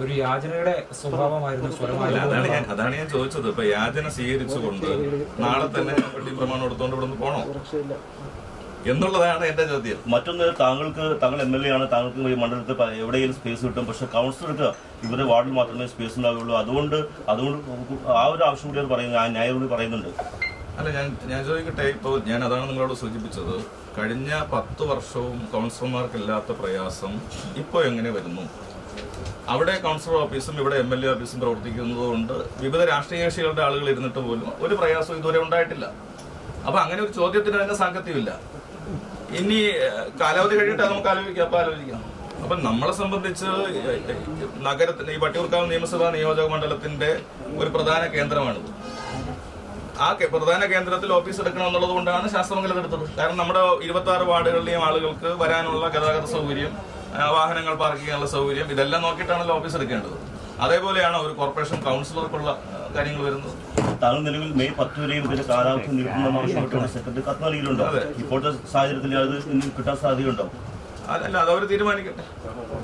ഒരു യാചനയുടെ സ്വഭാവമായിരുന്നു അതാണ് ഞാൻ ചോദിച്ചത്. ഇപ്പൊ യാചന സ്വീകരിച്ചുകൊണ്ട് നാളെ തന്നെ വെട്ടി പ്രമാണം എടുത്തുകൊണ്ട് ഇവിടെ നിന്ന് പോണോ എന്നുള്ളതാണ് എന്റെ ചോദ്യം. മറ്റൊന്ന്, താങ്കൾ MLA ആണ്, താങ്കൾക്ക് ഈ മണ്ഡലത്തിൽ എവിടെയെങ്കിലും സ്പേസ് കിട്ടും. പക്ഷെ കൗൺസിലർക്ക് ഇവരുടെ വാർഡിൽ മാത്രമേ സ്പേസ് ഉണ്ടാവുകയുള്ളൂ. അതുകൊണ്ട് ആ ഒരു ആവശ്യം കൂടി അത് പറയുന്നത്, ആ ന്യായം കൂടി പറയുന്നുണ്ട്. അല്ല, ഞാൻ ചോദിക്കട്ടെ, ഇപ്പോൾ ഞാൻ അതാണ് നിങ്ങളോട് സൂചിപ്പിച്ചത്. കഴിഞ്ഞ 10 വർഷവും കൗൺസിലർമാർക്കില്ലാത്ത പ്രയാസം ഇപ്പോൾ എങ്ങനെ വരുന്നു? അവിടെ കൗൺസിലർ ഓഫീസും ഇവിടെ MLA ഓഫീസും പ്രവർത്തിക്കുന്നത് കൊണ്ട് വിവിധ രാഷ്ട്രീയ കക്ഷികളുടെ ആളുകൾ ഇരുന്നിട്ട് പോലും ഒരു പ്രയാസവും ഇതുവരെ ഉണ്ടായിട്ടില്ല. അപ്പൊ അങ്ങനെ ഒരു ചോദ്യത്തിന് തന്നെ സാങ്കത്യമില്ല. ഇനി കാലാവധി കഴിഞ്ഞിട്ട് നമുക്ക് ആലോചിക്കാം. അപ്പൊ നമ്മളെ സംബന്ധിച്ച് നഗരത്തിന്റെ ഈ വട്ടിയൂർക്കാവ് നിയമസഭാ നിയോജക മണ്ഡലത്തിന്റെ ഒരു പ്രധാന കേന്ദ്രമാണിത്. ആ പ്രധാന കേന്ദ്രത്തിൽ ഓഫീസ് എടുക്കണം എന്നുള്ളത് കൊണ്ടാണ് ശാസ്ത്രമംഗലം എടുത്തത്. കാരണം നമ്മുടെ 26 വാർഡുകളിലെയും ആളുകൾക്ക് വരാനുള്ള ഗതാഗത സൗകര്യം, വാഹനങ്ങൾ പാർക്ക് ചെയ്യാനുള്ള സൗകര്യം, ഇതെല്ലാം നോക്കിയിട്ടാണല്ലോ ഓഫീസ് എടുക്കേണ്ടത്. അതേപോലെയാണ് ഒരു കോർപ്പറേഷൻ കൗൺസിലർക്കുള്ള കാര്യങ്ങൾ വരുന്നത്. താങ്കൾ നിലവിൽ മെയ് 10 വരെയും ഇതിന്റെ കാലാവധി നിൽക്കുന്ന ആവശ്യമായിട്ടുള്ള സെക്രട്ടറി കത്ത് നൽകിയിട്ടുണ്ടോ? ഇപ്പോഴത്തെ സാഹചര്യത്തിൽ അത് കിട്ടാൻ സാധ്യതയുണ്ടോ? അല്ല, അത് അവർ തീരുമാനിക്കട്ടെ.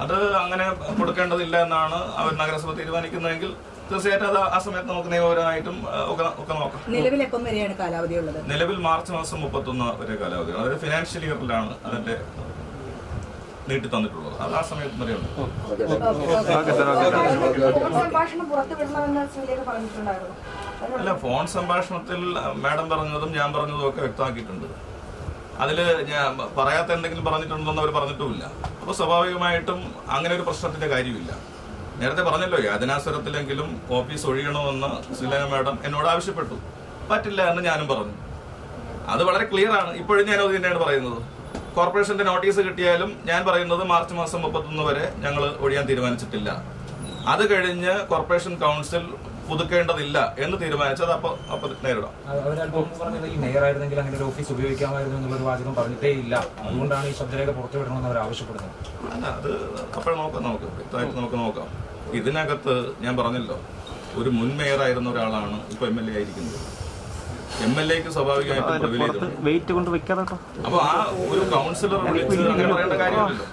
അത് അങ്ങനെ കൊടുക്കേണ്ടതില്ല എന്നാണ് അവർ നഗരസഭ തീരുമാനിക്കുന്നതെങ്കിൽ തീർച്ചയായിട്ടും അത് ആ സമയത്ത് നമുക്ക് നിയമപരമായിട്ടും ഒക്കെ നോക്കാം. നിലവിൽ എപ്പം വരെയാണ് കാലാവധി ഉള്ളത്? നിലവിൽ മാർച്ച് മാസം 31 വരെ കാലാവധി. അതായത് ഫിനാൻഷ്യൽ ഇയറിലാണ് അതിന്റെ നീട്ടി തന്നിട്ടുള്ളത്. അത് ആ സമയത്ത് വരെയുണ്ട്. അല്ല, ഫോൺ സംഭാഷണത്തിൽ മാഡം പറഞ്ഞതും ഞാൻ പറഞ്ഞതും ഒക്കെ വ്യക്തമാക്കിയിട്ടുണ്ട്. അതിൽ ഞാൻ പറയാത്ത എന്തെങ്കിലും പറഞ്ഞിട്ടുണ്ടെന്ന് അവർ പറഞ്ഞിട്ടുമില്ല. അപ്പോൾ സ്വാഭാവികമായിട്ടും അങ്ങനെ ഒരു പ്രശ്നത്തിന്റെ കാര്യമില്ല. നേരത്തെ പറഞ്ഞല്ലോ, യാതനാസ്വരത്തിലെങ്കിലും ഓഫീസ് ഒഴിയണമെന്ന് ശ്രീലേഖ മാഡം എന്നോട് ആവശ്യപ്പെട്ടു. പറ്റില്ല എന്ന് ഞാനും പറഞ്ഞു. അത് വളരെ ക്ലിയർ ആണ്. ഇപ്പോഴും ഞാൻ അത് തന്നെയാണ് പറയുന്നത്. കോർപ്പറേഷന്റെ നോട്ടീസ് കിട്ടിയാലും ഞാൻ പറയുന്നത് മാർച്ച് മാസം 31 വരെ ഞങ്ങൾ ഒഴിയാൻ തീരുമാനിച്ചിട്ടില്ല. അത് കഴിഞ്ഞ് കോർപ്പറേഷൻ കൗൺസിൽ പുതുക്കേണ്ടതില്ല എന്ന് തീരുമാനിച്ചത് അപ്പൊ നേരിടാം. ഈ മേയറായിരുന്നെങ്കിൽ അങ്ങനെ ഒരു ഓഫീസ് ഉപയോഗിക്കാമായിരുന്നു എന്നുള്ളൊരു വാചകം പറഞ്ഞിട്ടേ ഇല്ല. അതുകൊണ്ടാണ് ഈ ശബ്ദരേഖ പുറത്തുവിടണമെന്ന് അവർ ആവശ്യപ്പെടുന്നത്. അല്ല, അത് അപ്പോഴും നമുക്ക് വ്യക്തമായിട്ട് നോക്കാം. ഇതിനകത്ത് ഞാൻ പറഞ്ഞല്ലോ, ഒരു മുൻ മേയറായിരുന്ന ഒരാളാണ് ഇപ്പൊ MLA ആയിരിക്കുന്നത്. MLAക്ക് സ്വാഭാവികമായിട്ടും പ്രിവിലേജ്. അപ്പൊ ആ ഒരു കൗൺസിലർ വിളിച്ച് അങ്ങനെ പറയേണ്ട കാര്യമില്ലല്ലോ.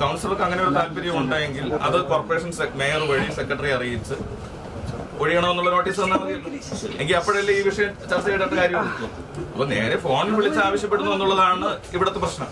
കൗൺസിലർക്ക് അങ്ങനെ ഒരു താല്പര്യം ഉണ്ടെങ്കിൽ അത് കോർപ്പറേഷൻ മേയർ വഴി സെക്രട്ടറി അറിയിച്ച് ഒഴിയണമെന്നുള്ള നോട്ടീസ് തന്നാൽ മതി. എങ്കിൽ അപ്പോഴല്ലേ ഈ വിഷയം ചർച്ച ചെയ്യേണ്ട കാര്യമുള്ളൂ. അപ്പൊ നേരെ ഫോണിൽ വിളിച്ച് ആവശ്യപ്പെടുന്നു എന്നുള്ളതാണ് ഇവിടുത്തെ പ്രശ്നം.